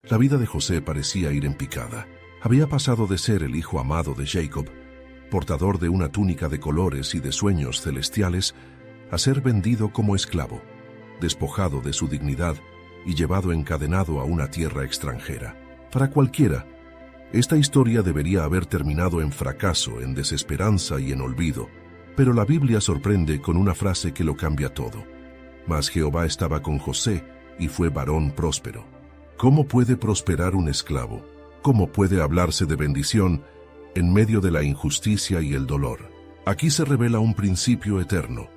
La vida de José parecía ir en picada. Había pasado de ser el hijo amado de Jacob, portador de una túnica de colores y de sueños celestiales, a ser vendido como esclavo, despojado de su dignidad y llevado encadenado a una tierra extranjera. Para cualquiera, esta historia debería haber terminado en fracaso, en desesperanza y en olvido, pero la Biblia sorprende con una frase que lo cambia todo. Mas Jehová estaba con José y fue varón próspero. ¿Cómo puede prosperar un esclavo? ¿Cómo puede hablarse de bendición en medio de la injusticia y el dolor? Aquí se revela un principio eterno.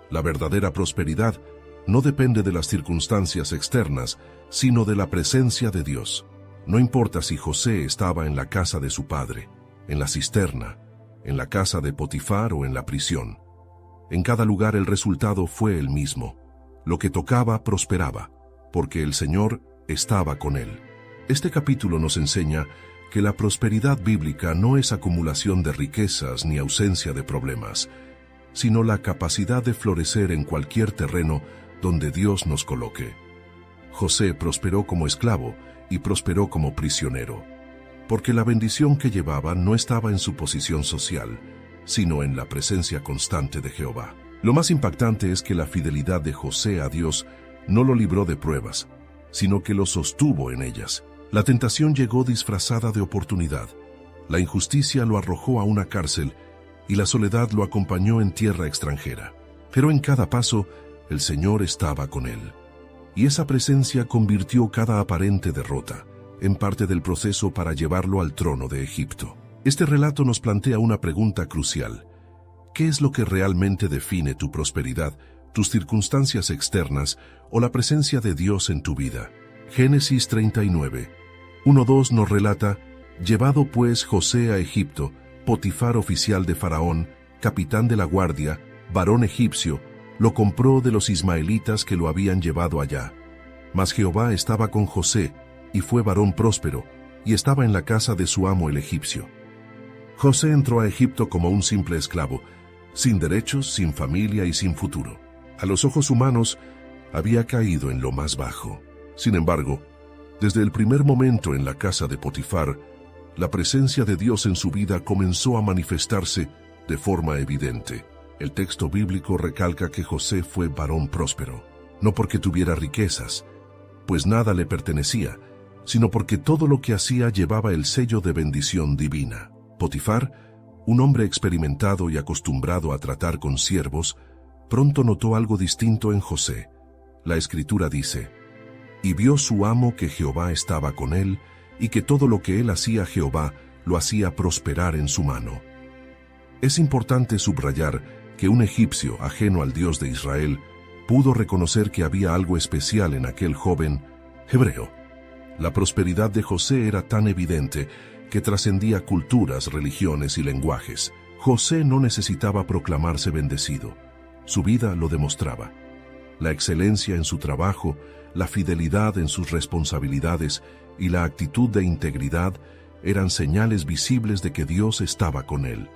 La verdadera prosperidad no depende de las circunstancias externas, sino de la presencia de Dios. No importa si José estaba en la casa de su padre, en la cisterna, en la casa de Potifar o en la prisión. En cada lugar el resultado fue el mismo. Lo que tocaba prosperaba, porque el Señor estaba con él. Este capítulo nos enseña que la prosperidad bíblica no es acumulación de riquezas ni ausencia de problemas, sino la capacidad de florecer en cualquier terreno donde Dios nos coloque. José prosperó como esclavo y prosperó como prisionero, porque la bendición que llevaba no estaba en su posición social, sino en la presencia constante de Jehová. Lo más impactante es que la fidelidad de José a Dios no lo libró de pruebas, sino que lo sostuvo en ellas. La tentación llegó disfrazada de oportunidad, la injusticia lo arrojó a una cárcel y la soledad lo acompañó en tierra extranjera. Pero en cada paso, el Señor estaba con él. Y esa presencia convirtió cada aparente derrota en parte del proceso para llevarlo al trono de Egipto. Este relato nos plantea una pregunta crucial. ¿Qué es lo que realmente define tu prosperidad, tus circunstancias externas o la presencia de Dios en tu vida? Génesis 39, 1-2 nos relata: llevado pues José a Egipto, Potifar, oficial de Faraón, capitán de la guardia, varón egipcio, lo compró de los ismaelitas que lo habían llevado allá. Mas Jehová estaba con José, y fue varón próspero, y estaba en la casa de su amo el egipcio. José entró a Egipto como un simple esclavo, sin derechos, sin familia y sin futuro. A los ojos humanos, había caído en lo más bajo. Sin embargo, desde el primer momento en la casa de Potifar, la presencia de Dios en su vida comenzó a manifestarse de forma evidente. El texto bíblico recalca que José fue varón próspero, no porque tuviera riquezas, pues nada le pertenecía, sino porque todo lo que hacía llevaba el sello de bendición divina. Potifar, un hombre experimentado y acostumbrado a tratar con siervos, pronto notó algo distinto en José. La Escritura dice: «Y vio su amo que Jehová estaba con él, y que todo lo que él hacía Jehová lo hacía prosperar en su mano». Es importante subrayar que un egipcio ajeno al Dios de Israel pudo reconocer que había algo especial en aquel joven hebreo. La prosperidad de José era tan evidente que trascendía culturas, religiones y lenguajes. José no necesitaba proclamarse bendecido. Su vida lo demostraba. La excelencia en su trabajo, la fidelidad en sus responsabilidades y la actitud de integridad eran señales visibles de que Dios estaba con él.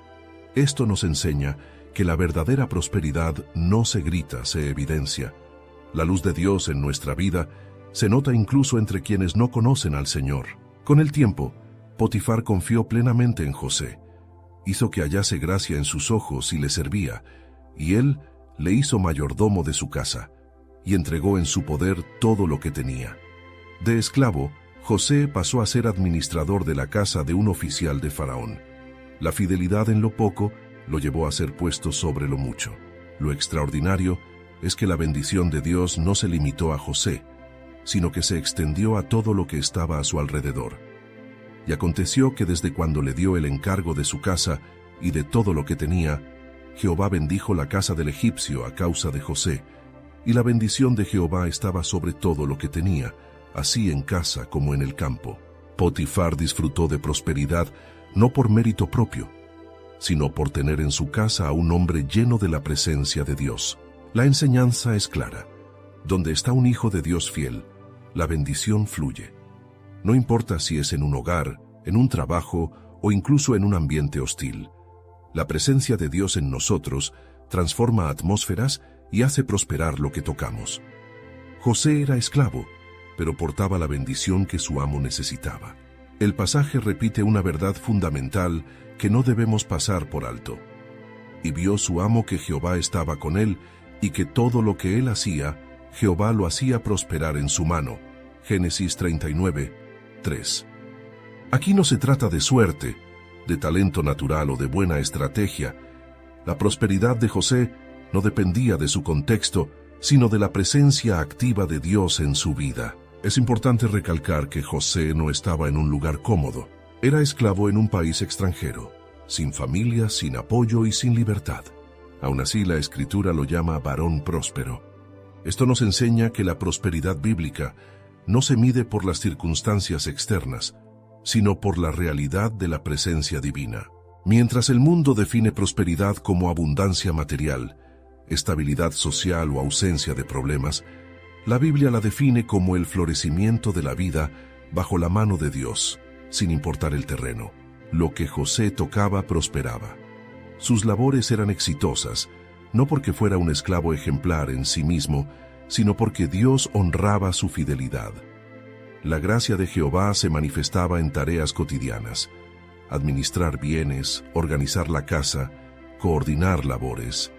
Esto nos enseña que la verdadera prosperidad no se grita, se evidencia. La luz de Dios en nuestra vida se nota incluso entre quienes no conocen al Señor. Con el tiempo, Potifar confió plenamente en José, hizo que hallase gracia en sus ojos y le servía, y él le hizo mayordomo de su casa, y entregó en su poder todo lo que tenía. De esclavo, José pasó a ser administrador de la casa de un oficial de Faraón. La fidelidad en lo poco lo llevó a ser puesto sobre lo mucho. Lo extraordinario es que la bendición de Dios no se limitó a José, sino que se extendió a todo lo que estaba a su alrededor. Y aconteció que desde cuando le dio el encargo de su casa y de todo lo que tenía, Jehová bendijo la casa del egipcio a causa de José, y la bendición de Jehová estaba sobre todo lo que tenía, así en casa como en el campo. Potifar disfrutó de prosperidad no por mérito propio, sino por tener en su casa a un hombre lleno de la presencia de Dios. La enseñanza es clara. Donde está un hijo de Dios fiel, la bendición fluye. No importa si es en un hogar, en un trabajo o incluso en un ambiente hostil. La presencia de Dios en nosotros transforma atmósferas y hace prosperar lo que tocamos. José era esclavo, pero portaba la bendición que su amo necesitaba. El pasaje repite una verdad fundamental que no debemos pasar por alto. Y vio su amo que Jehová estaba con él, y que todo lo que él hacía, Jehová lo hacía prosperar en su mano. Génesis 39, 3. Aquí no se trata de suerte, de talento natural o de buena estrategia. La prosperidad de José no dependía de su contexto, sino de la presencia activa de Dios en su vida. Es importante recalcar que José no estaba en un lugar cómodo. Era esclavo en un país extranjero, sin familia, sin apoyo y sin libertad. Aún así, la Escritura lo llama varón próspero. Esto nos enseña que la prosperidad bíblica no se mide por las circunstancias externas, sino por la realidad de la presencia divina. Mientras el mundo define prosperidad como abundancia material, estabilidad social o ausencia de problemas, la Biblia la define como el florecimiento de la vida bajo la mano de Dios, sin importar el terreno. Lo que José tocaba prosperaba. Sus labores eran exitosas, no porque fuera un esclavo ejemplar en sí mismo, sino porque Dios honraba su fidelidad. La gracia de Jehová se manifestaba en tareas cotidianas: administrar bienes, organizar la casa, coordinar labores.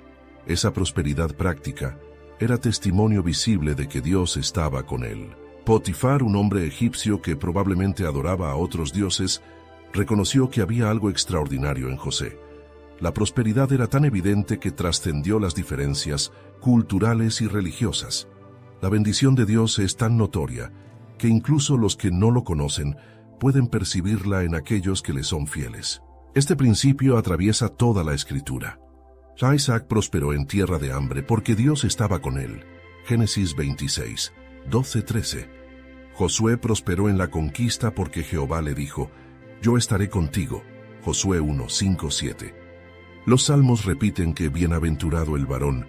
Esa prosperidad práctica era testimonio visible de que Dios estaba con él. Potifar, un hombre egipcio que probablemente adoraba a otros dioses, reconoció que había algo extraordinario en José. La prosperidad era tan evidente que trascendió las diferencias culturales y religiosas. La bendición de Dios es tan notoria que incluso los que no lo conocen pueden percibirla en aquellos que le son fieles. Este principio atraviesa toda la Escritura. Isaac prosperó en tierra de hambre porque Dios estaba con él. Génesis 26, 12-13. Josué prosperó en la conquista porque Jehová le dijo: yo estaré contigo. Josué 1, 5, 7. Los salmos repiten que bienaventurado el varón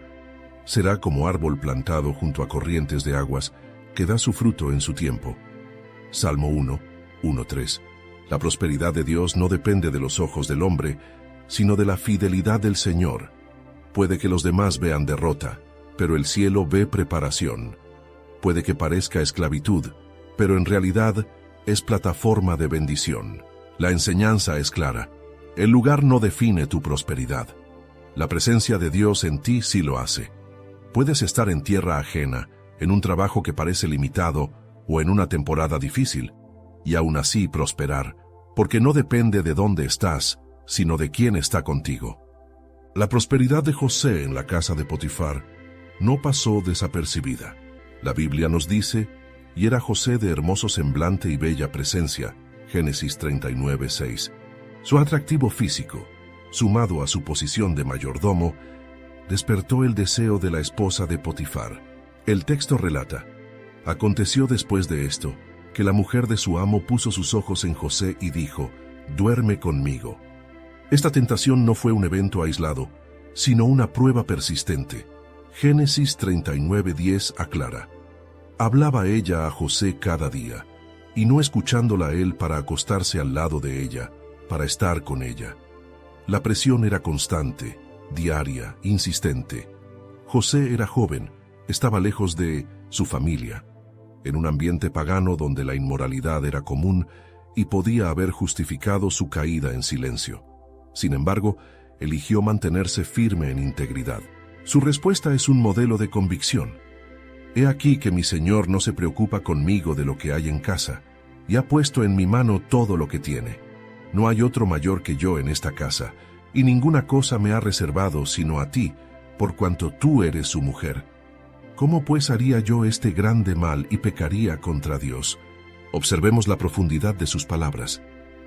será como árbol plantado junto a corrientes de aguas, que da su fruto en su tiempo. Salmo 1, 1-3. La prosperidad de Dios no depende de los ojos del hombre, sino de la fidelidad del Señor. Puede que los demás vean derrota, pero el cielo ve preparación. Puede que parezca esclavitud, pero en realidad es plataforma de bendición. La enseñanza es clara. El lugar no define tu prosperidad. La presencia de Dios en ti sí lo hace. Puedes estar en tierra ajena, en un trabajo que parece limitado o en una temporada difícil, y aún así prosperar, porque no depende de dónde estás, sino de quién está contigo. La prosperidad de José en la casa de Potifar no pasó desapercibida. La Biblia nos dice: y era José de hermoso semblante y bella presencia. Génesis 39, 6. Su atractivo físico, sumado a su posición de mayordomo, despertó el deseo de la esposa de Potifar. El texto relata: aconteció después de esto, que la mujer de su amo puso sus ojos en José y dijo: duerme conmigo. Esta tentación no fue un evento aislado, sino una prueba persistente. Génesis 39:10 aclara: hablaba ella a José cada día, y no escuchándola a él para acostarse al lado de ella, para estar con ella. La presión era constante, diaria, insistente. José era joven, estaba lejos de su familia, en un ambiente pagano donde la inmoralidad era común y podía haber justificado su caída en silencio. Sin embargo, eligió mantenerse firme en integridad. Su respuesta es un modelo de convicción. He aquí que mi Señor no se preocupa conmigo de lo que hay en casa, y ha puesto en mi mano todo lo que tiene. No hay otro mayor que yo en esta casa, y ninguna cosa me ha reservado sino a ti, por cuanto tú eres su mujer. ¿Cómo pues haría yo este grande mal y pecaría contra Dios? Observemos la profundidad de sus palabras.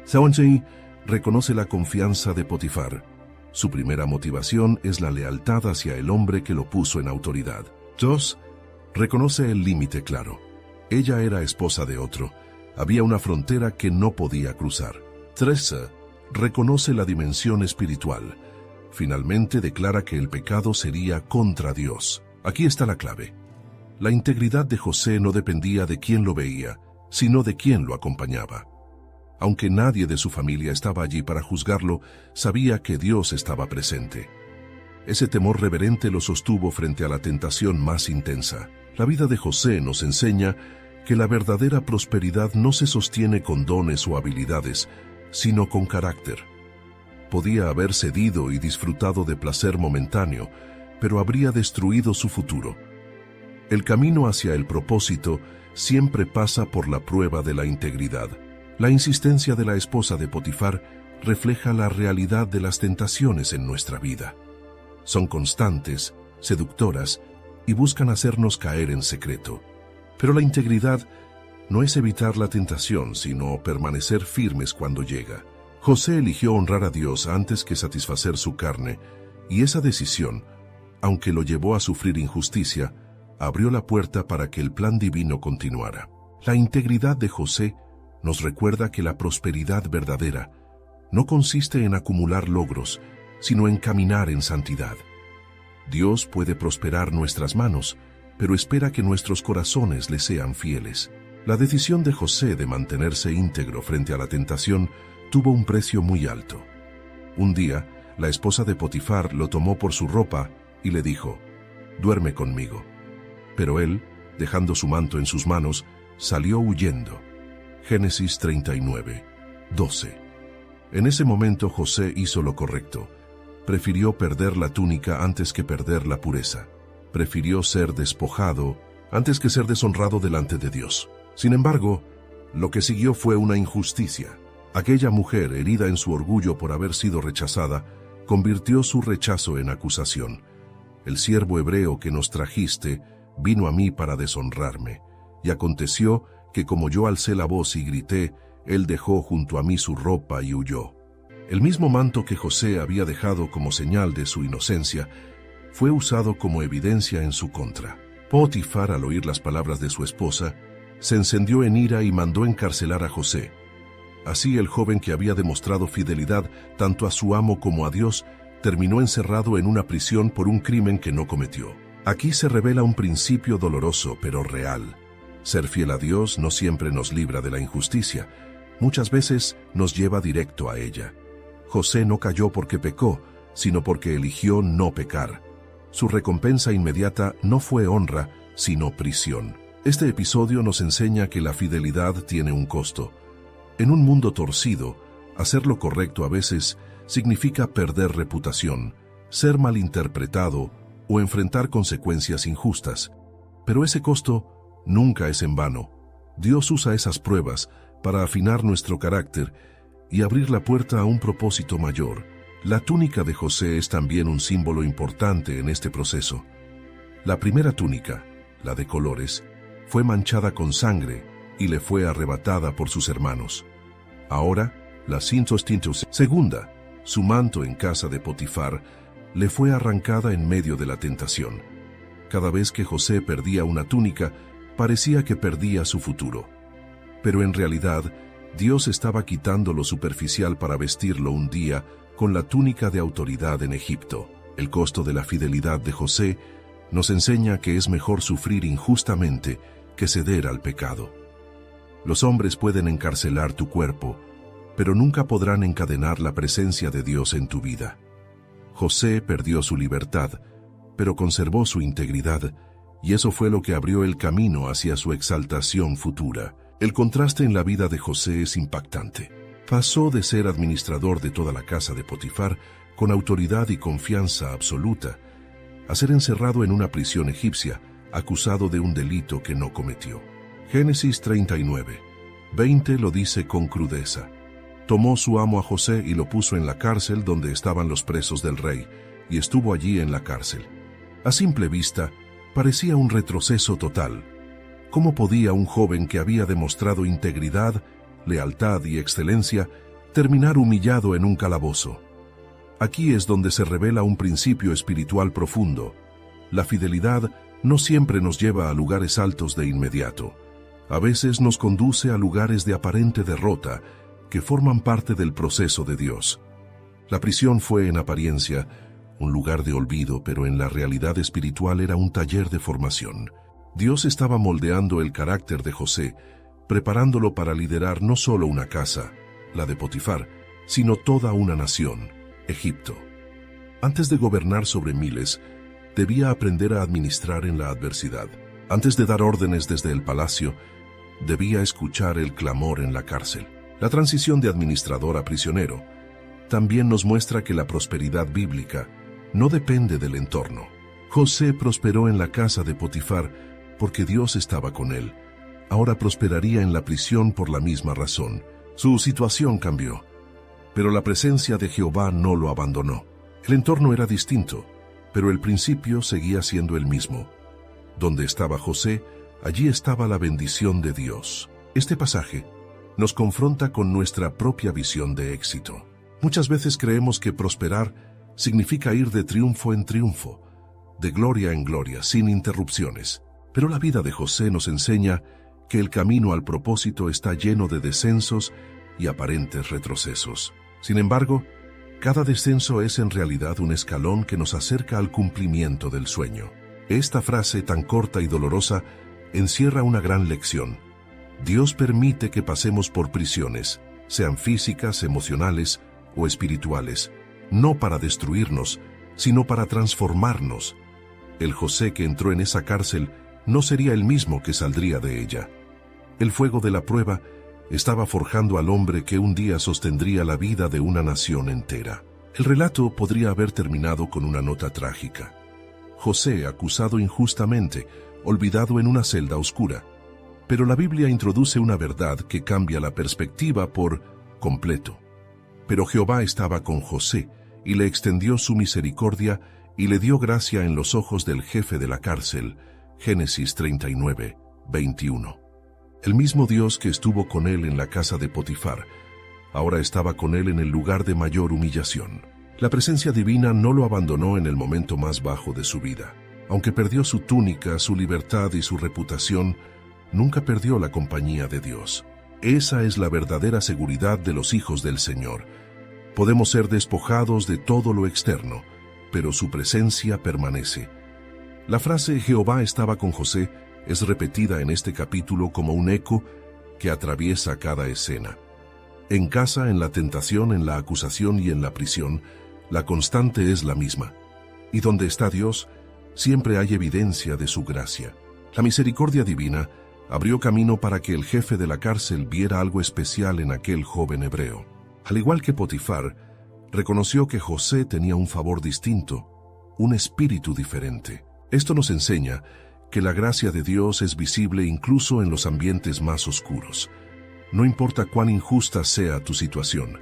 Saonchei reconoce la confianza de Potifar. Su primera motivación es la lealtad hacia el hombre que lo puso en autoridad. 2. Reconoce el límite claro. Ella era esposa de otro. Había una frontera que no podía cruzar. 3. Reconoce la dimensión espiritual. Finalmente declara que el pecado sería contra Dios. Aquí está la clave. La integridad de José no dependía de quién lo veía, sino de quién lo acompañaba. Aunque nadie de su familia estaba allí para juzgarlo, sabía que Dios estaba presente. Ese temor reverente lo sostuvo frente a la tentación más intensa. La vida de José nos enseña que la verdadera prosperidad no se sostiene con dones o habilidades, sino con carácter. Podía haber cedido y disfrutado de placer momentáneo, pero habría destruido su futuro. El camino hacia el propósito siempre pasa por la prueba de la integridad. La insistencia de la esposa de Potifar refleja la realidad de las tentaciones en nuestra vida. Son constantes, seductoras y buscan hacernos caer en secreto. Pero la integridad no es evitar la tentación, sino permanecer firmes cuando llega. José eligió honrar a Dios antes que satisfacer su carne, y esa decisión, aunque lo llevó a sufrir injusticia, abrió la puerta para que el plan divino continuara. La integridad de José nos recuerda que la prosperidad verdadera no consiste en acumular logros, sino en caminar en santidad. Dios puede prosperar nuestras manos, pero espera que nuestros corazones le sean fieles. La decisión de José de mantenerse íntegro frente a la tentación tuvo un precio muy alto. Un día, la esposa de Potifar lo tomó por su ropa y le dijo: «Duerme conmigo». Pero él, dejando su manto en sus manos, salió huyendo. Génesis 39, 12. En ese momento José hizo lo correcto. Prefirió perder la túnica antes que perder la pureza. Prefirió ser despojado antes que ser deshonrado delante de Dios. Sin embargo, lo que siguió fue una injusticia. Aquella mujer, herida en su orgullo por haber sido rechazada, convirtió su rechazo en acusación. «El siervo hebreo que nos trajiste vino a mí para deshonrarme, y aconteció que como yo alcé la voz y grité, él dejó junto a mí su ropa y huyó». El mismo manto que José había dejado como señal de su inocencia fue usado como evidencia en su contra. Potifar, al oír las palabras de su esposa, se encendió en ira y mandó encarcelar a José. Así el joven que había demostrado fidelidad tanto a su amo como a Dios terminó encerrado en una prisión por un crimen que no cometió. Aquí se revela un principio doloroso pero real. Ser fiel a Dios no siempre nos libra de la injusticia. Muchas veces nos lleva directo a ella. José no cayó porque pecó, sino porque eligió no pecar. Su recompensa inmediata no fue honra, sino prisión. Este episodio nos enseña que la fidelidad tiene un costo. En un mundo torcido, hacer lo correcto a veces significa perder reputación, ser malinterpretado o enfrentar consecuencias injustas. Pero ese costo nunca es en vano. Dios usa esas pruebas para afinar nuestro carácter y abrir la puerta a un propósito mayor. La túnica de José es también un símbolo importante en este proceso. La primera túnica, la de colores, fue manchada con sangre y le fue arrebatada por sus hermanos. Ahora, la segunda, su manto en casa de Potifar, le fue arrancada en medio de la tentación. Cada vez que José perdía una túnica, parecía que perdía su futuro. Pero en realidad, Dios estaba quitando lo superficial para vestirlo un día con la túnica de autoridad en Egipto. El costo de la fidelidad de José nos enseña que es mejor sufrir injustamente que ceder al pecado. Los hombres pueden encarcelar tu cuerpo, pero nunca podrán encadenar la presencia de Dios en tu vida. José perdió su libertad, pero conservó su integridad, y eso fue lo que abrió el camino hacia su exaltación futura. El contraste en la vida de José es impactante. Pasó de ser administrador de toda la casa de Potifar, con autoridad y confianza absoluta, a ser encerrado en una prisión egipcia, acusado de un delito que no cometió. Génesis 39, 20 lo dice con crudeza. Tomó su amo a José y lo puso en la cárcel donde estaban los presos del rey, y estuvo allí en la cárcel. A simple vista, parecía un retroceso total. ¿Cómo podía un joven que había demostrado integridad, lealtad y excelencia terminar humillado en un calabozo? Aquí es donde se revela un principio espiritual profundo. La fidelidad no siempre nos lleva a lugares altos de inmediato. A veces nos conduce a lugares de aparente derrota que forman parte del proceso de Dios. La prisión fue en apariencia un lugar de olvido, pero en la realidad espiritual era un taller de formación. Dios estaba moldeando el carácter de José, preparándolo para liderar no solo una casa, la de Potifar, sino toda una nación, Egipto. Antes de gobernar sobre miles, debía aprender a administrar en la adversidad. Antes de dar órdenes desde el palacio, debía escuchar el clamor en la cárcel. La transición de administrador a prisionero también nos muestra que la prosperidad bíblica no depende del entorno. José prosperó en la casa de Potifar porque Dios estaba con él. Ahora prosperaría en la prisión por la misma razón. Su situación cambió, pero la presencia de Jehová no lo abandonó. El entorno era distinto, pero el principio seguía siendo el mismo. Donde estaba José, allí estaba la bendición de Dios. Este pasaje nos confronta con nuestra propia visión de éxito. Muchas veces creemos que prosperar significa ir de triunfo en triunfo, de gloria en gloria, sin interrupciones. Pero la vida de José nos enseña que el camino al propósito está lleno de descensos y aparentes retrocesos. Sin embargo, cada descenso es en realidad un escalón que nos acerca al cumplimiento del sueño. Esta frase tan corta y dolorosa encierra una gran lección. Dios permite que pasemos por prisiones, sean físicas, emocionales o espirituales, no para destruirnos, sino para transformarnos. El José que entró en esa cárcel no sería el mismo que saldría de ella. El fuego de la prueba estaba forjando al hombre que un día sostendría la vida de una nación entera. El relato podría haber terminado con una nota trágica. José, acusado injustamente, olvidado en una celda oscura. Pero la Biblia introduce una verdad que cambia la perspectiva por completo. Pero Jehová estaba con José y le extendió su misericordia y le dio gracia en los ojos del jefe de la cárcel. Génesis 39, 21. El mismo Dios que estuvo con él en la casa de Potifar, ahora estaba con él en el lugar de mayor humillación. La presencia divina no lo abandonó en el momento más bajo de su vida. Aunque perdió su túnica, su libertad y su reputación, nunca perdió la compañía de Dios. Esa es la verdadera seguridad de los hijos del Señor. Podemos ser despojados de todo lo externo, pero su presencia permanece. La frase Jehová estaba con José es repetida en este capítulo como un eco que atraviesa cada escena. En casa, en la tentación, en la acusación y en la prisión, la constante es la misma. Y donde está Dios, siempre hay evidencia de su gracia. La misericordia divina abrió camino para que el jefe de la cárcel viera algo especial en aquel joven hebreo. Al igual que Potifar, reconoció que José tenía un favor distinto, un espíritu diferente. Esto nos enseña que la gracia de Dios es visible incluso en los ambientes más oscuros. No importa cuán injusta sea tu situación,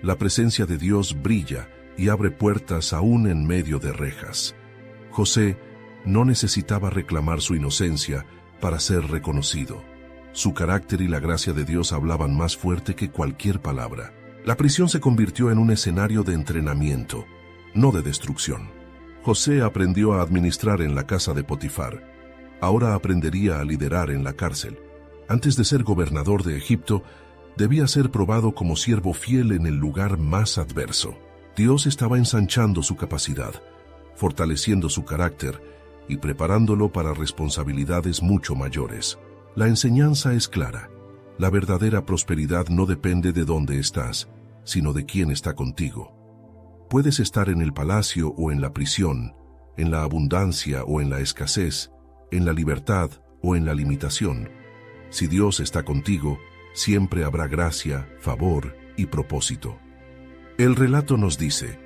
la presencia de Dios brilla y abre puertas aún en medio de rejas. José no necesitaba reclamar su inocencia para ser reconocido. Su carácter y la gracia de Dios hablaban más fuerte que cualquier palabra. La prisión se convirtió en un escenario de entrenamiento, no de destrucción. José aprendió a administrar en la casa de Potifar. Ahora aprendería a liderar en la cárcel. Antes de ser gobernador de Egipto, debía ser probado como siervo fiel en el lugar más adverso. Dios estaba ensanchando su capacidad, fortaleciendo su carácter y preparándolo para responsabilidades mucho mayores. La enseñanza es clara. La verdadera prosperidad no depende de dónde estás, sino de quién está contigo. Puedes estar en el palacio o en la prisión, en la abundancia o en la escasez, en la libertad o en la limitación. Si Dios está contigo, siempre habrá gracia, favor y propósito. El relato nos dice,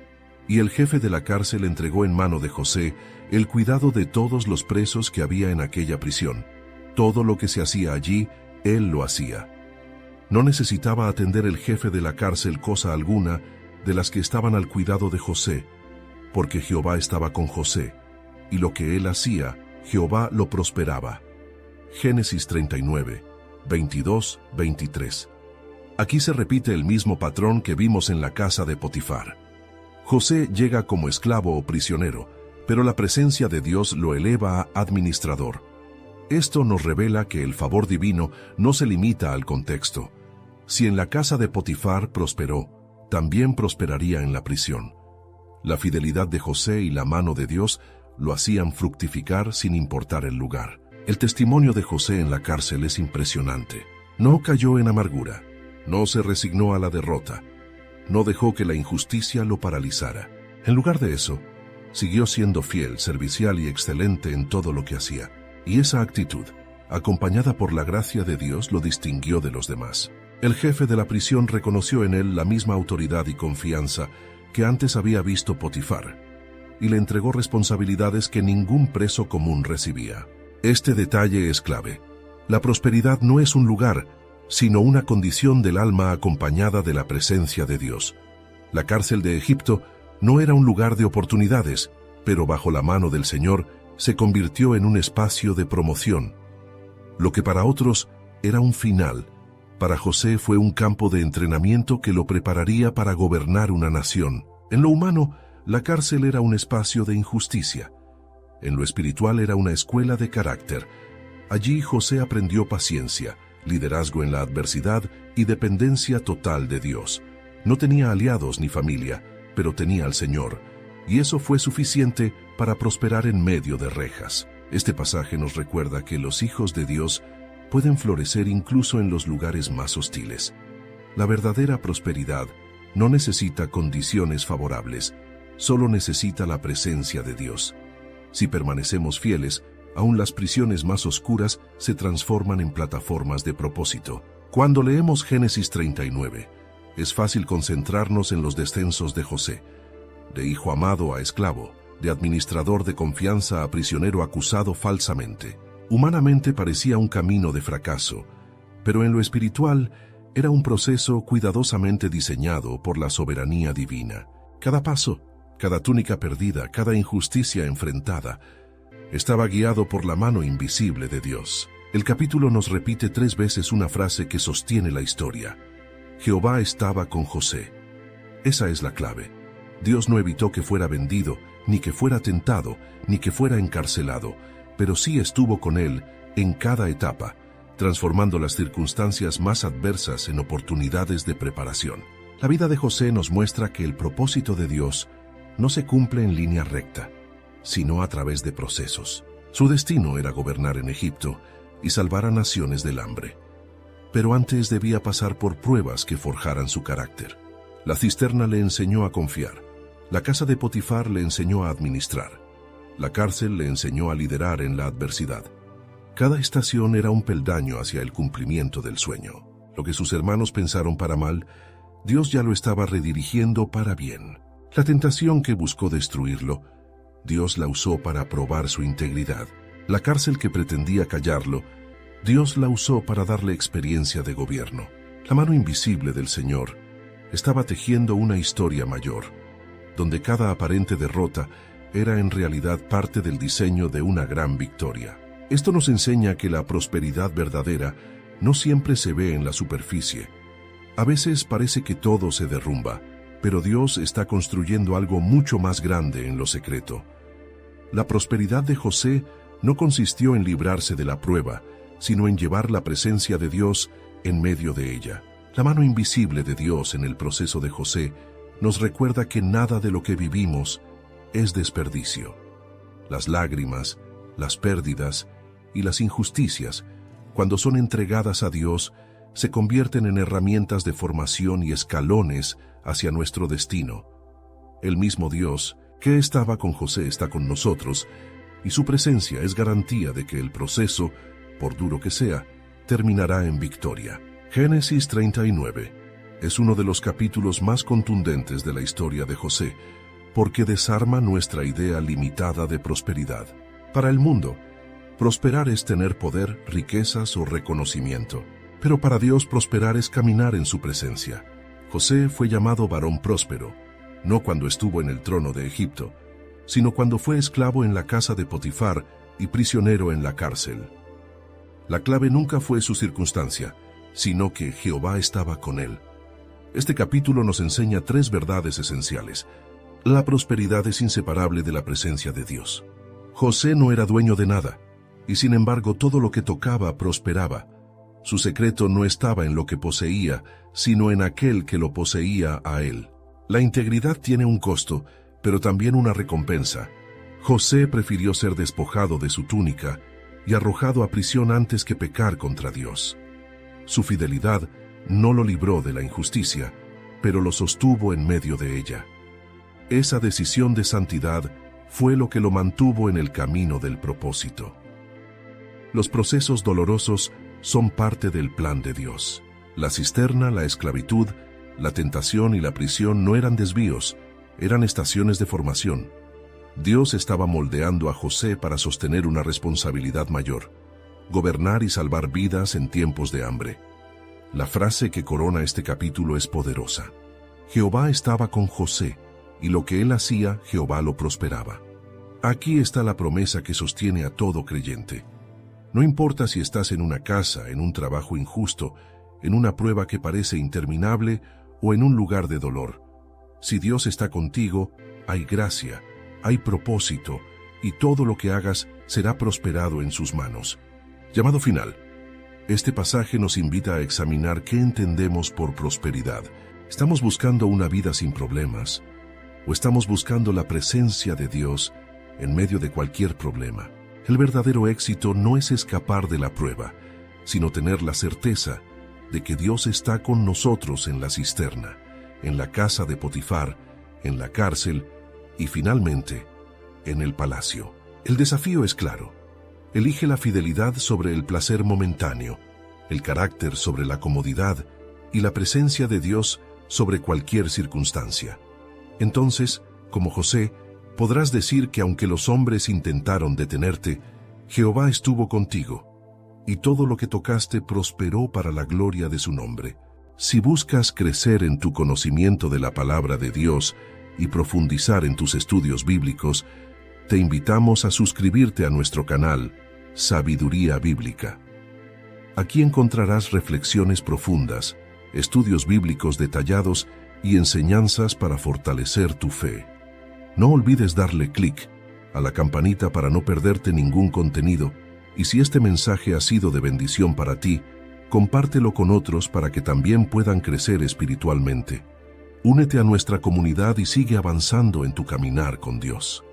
y el jefe de la cárcel entregó en mano de José el cuidado de todos los presos que había en aquella prisión. Todo lo que se hacía allí, él lo hacía. No necesitaba atender el jefe de la cárcel cosa alguna de las que estaban al cuidado de José, porque Jehová estaba con José, y lo que él hacía, Jehová lo prosperaba. Génesis 39, 22, 23. Aquí se repite el mismo patrón que vimos en la casa de Potifar. José llega como esclavo o prisionero, pero la presencia de Dios lo eleva a administrador. Esto nos revela que el favor divino no se limita al contexto. Si en la casa de Potifar prosperó, también prosperaría en la prisión. La fidelidad de José y la mano de Dios lo hacían fructificar sin importar el lugar. El testimonio de José en la cárcel es impresionante. No cayó en amargura, no se resignó a la derrota, no dejó que la injusticia lo paralizara. En lugar de eso, siguió siendo fiel, servicial y excelente en todo lo que hacía. Y esa actitud acompañada por la gracia de Dios, lo distinguió de los demás. El jefe de la prisión reconoció en él la misma autoridad y confianza que antes había visto Potifar, y le entregó responsabilidades que ningún preso común recibía. Este detalle es clave. La prosperidad no es un lugar, sino una condición del alma acompañada de la presencia de Dios. La cárcel de Egipto no era un lugar de oportunidades, pero bajo la mano del Señor se convirtió en un espacio de promoción. Lo que para otros era un final, para José fue un campo de entrenamiento que lo prepararía para gobernar una nación. En lo humano, la cárcel era un espacio de injusticia. En lo espiritual era una escuela de carácter. Allí José aprendió paciencia, liderazgo en la adversidad y dependencia total de Dios. No tenía aliados ni familia, pero tenía al Señor, y eso fue suficiente para prosperar en medio de rejas. Este pasaje nos recuerda que los hijos de Dios pueden florecer incluso en los lugares más hostiles. La verdadera prosperidad no necesita condiciones favorables, solo necesita la presencia de Dios. Si permanecemos fieles, aún las prisiones más oscuras se transforman en plataformas de propósito. Cuando leemos Génesis 39, es fácil concentrarnos en los descensos de José, de hijo amado a esclavo, de administrador de confianza a prisionero acusado falsamente. Humanamente parecía un camino de fracaso, pero en lo espiritual era un proceso cuidadosamente diseñado por la soberanía divina. Cada paso, cada túnica perdida, cada injusticia enfrentada, estaba guiado por la mano invisible de Dios. El capítulo nos repite 3 veces una frase que sostiene la historia. Jehová estaba con José. Esa es la clave. Dios no evitó que fuera vendido, ni que fuera tentado, ni que fuera encarcelado, pero sí estuvo con él en cada etapa, transformando las circunstancias más adversas en oportunidades de preparación. La vida de José nos muestra que el propósito de Dios no se cumple en línea recta, sino a través de procesos. Su destino era gobernar en Egipto y salvar a naciones del hambre. Pero antes debía pasar por pruebas que forjaran su carácter. La cisterna le enseñó a confiar. La casa de Potifar le enseñó a administrar. La cárcel le enseñó a liderar en la adversidad. Cada estación era un peldaño hacia el cumplimiento del sueño. Lo que sus hermanos pensaron para mal, Dios ya lo estaba redirigiendo para bien. La tentación que buscó destruirlo, Dios la usó para probar su integridad. La cárcel que pretendía callarlo, Dios la usó para darle experiencia de gobierno. La mano invisible del Señor estaba tejiendo una historia mayor, donde cada aparente derrota era en realidad parte del diseño de una gran victoria. Esto nos enseña que la prosperidad verdadera no siempre se ve en la superficie. A veces parece que todo se derrumba, pero Dios está construyendo algo mucho más grande en lo secreto. La prosperidad de José no consistió en librarse de la prueba, sino en llevar la presencia de Dios en medio de ella. La mano invisible de Dios en el proceso de José nos recuerda que nada de lo que vivimos es desperdicio. Las lágrimas, las pérdidas y las injusticias, cuando son entregadas a Dios, se convierten en herramientas de formación y escalones hacia nuestro destino. El mismo Dios que estaba con José está con nosotros, y su presencia es garantía de que el proceso, por duro que sea, terminará en victoria. Génesis 39 es uno de los capítulos más contundentes de la historia de José, porque desarma nuestra idea limitada de prosperidad. Para el mundo, prosperar es tener poder, riquezas o reconocimiento. Pero para Dios prosperar es caminar en su presencia. José fue llamado varón próspero, no cuando estuvo en el trono de Egipto, sino cuando fue esclavo en la casa de Potifar y prisionero en la cárcel. La clave nunca fue su circunstancia, sino que Jehová estaba con él. Este capítulo nos enseña 3 verdades esenciales. La prosperidad es inseparable de la presencia de Dios. José no era dueño de nada, y sin embargo todo lo que tocaba prosperaba. Su secreto no estaba en lo que poseía, sino en aquel que lo poseía a él. La integridad tiene un costo, pero también una recompensa. José prefirió ser despojado de su túnica y arrojado a prisión antes que pecar contra Dios. Su fidelidad no lo libró de la injusticia, pero lo sostuvo en medio de ella. Esa decisión de santidad fue lo que lo mantuvo en el camino del propósito. Los procesos dolorosos son parte del plan de Dios. La cisterna, la esclavitud, la tentación y la prisión no eran desvíos, eran estaciones de formación. Dios estaba moldeando a José para sostener una responsabilidad mayor: gobernar y salvar vidas en tiempos de hambre. La frase que corona este capítulo es poderosa. Jehová estaba con José, y lo que él hacía, Jehová lo prosperaba. Aquí está la promesa que sostiene a todo creyente. No importa si estás en una casa, en un trabajo injusto, en una prueba que parece interminable o en un lugar de dolor. Si Dios está contigo, hay gracia, hay propósito, y todo lo que hagas será prosperado en sus manos. Llamado final. Este pasaje nos invita a examinar qué entendemos por prosperidad. ¿Estamos buscando una vida sin problemas? ¿O estamos buscando la presencia de Dios en medio de cualquier problema? El verdadero éxito no es escapar de la prueba, sino tener la certeza de que Dios está con nosotros en la cisterna, en la casa de Potifar, en la cárcel y finalmente en el palacio. El desafío es claro. Elige la fidelidad sobre el placer momentáneo, el carácter sobre la comodidad y la presencia de Dios sobre cualquier circunstancia. Entonces, como José, podrás decir que aunque los hombres intentaron detenerte, Jehová estuvo contigo, y todo lo que tocaste prosperó para la gloria de su nombre. Si buscas crecer en tu conocimiento de la palabra de Dios y profundizar en tus estudios bíblicos, te invitamos a suscribirte a nuestro canal Sabiduría Bíblica. Aquí encontrarás reflexiones profundas, estudios bíblicos detallados y enseñanzas para fortalecer tu fe. No olvides darle clic a la campanita para no perderte ningún contenido, y si este mensaje ha sido de bendición para ti, compártelo con otros para que también puedan crecer espiritualmente. Únete a nuestra comunidad y sigue avanzando en tu caminar con Dios.